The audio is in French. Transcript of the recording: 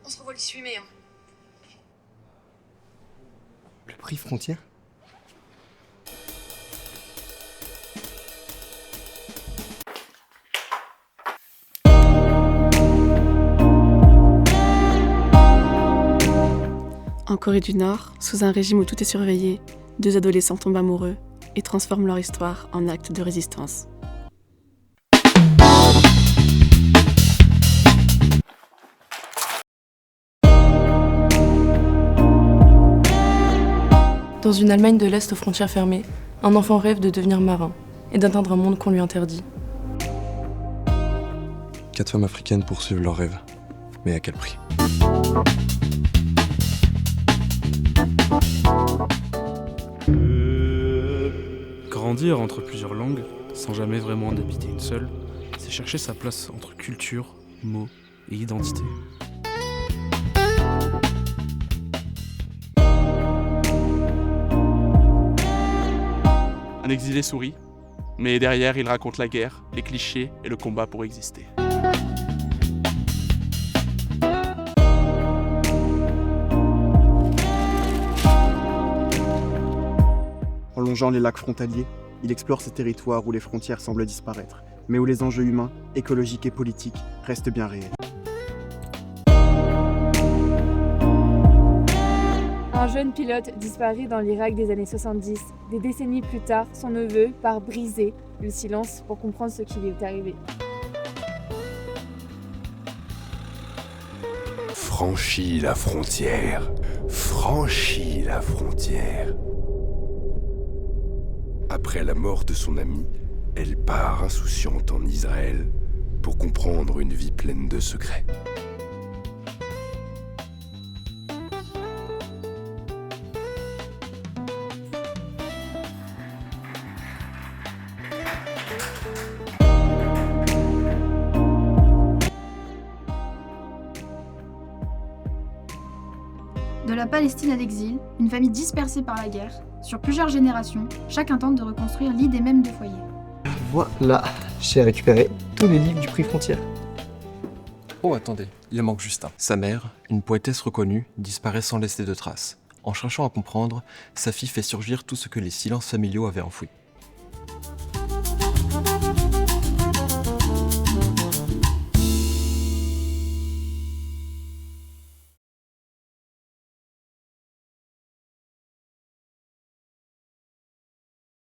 On se revoit le 18 mai. Hein. Le prix frontière? En Corée du Nord, sous un régime où tout est surveillé, deux adolescents tombent amoureux et transforment leur histoire en acte de résistance. Dans une Allemagne de l'Est aux frontières fermées, un enfant rêve de devenir marin et d'atteindre un monde qu'on lui interdit. 4 femmes africaines poursuivent leurs rêves. Mais à quel prix? Grandir entre plusieurs langues, sans jamais vraiment en habiter une seule, c'est chercher sa place entre culture, mots et identité. Un exilé sourit, mais derrière il raconte la guerre, les clichés et le combat pour exister. En longeant les lacs frontaliers, il explore ces territoires où les frontières semblent disparaître, mais où les enjeux humains, écologiques et politiques restent bien réels. Un jeune pilote disparaît dans l'Irak des années 70. Des décennies plus tard, son neveu part briser le silence pour comprendre ce qui lui est arrivé. Franchis la frontière, franchis la frontière. Après la mort de son amie, elle part insouciante en Israël pour comprendre une vie pleine de secrets. De la Palestine à l'exil, une famille dispersée par la guerre, sur plusieurs générations, chacun tente de reconstruire l'idée même de foyer. Voilà, j'ai récupéré tous les livres du prix frontière. Oh, attendez, il manque juste un. Sa mère, une poétesse reconnue, disparaît sans laisser de traces. En cherchant à comprendre, sa fille fait surgir tout ce que les silences familiaux avaient enfoui.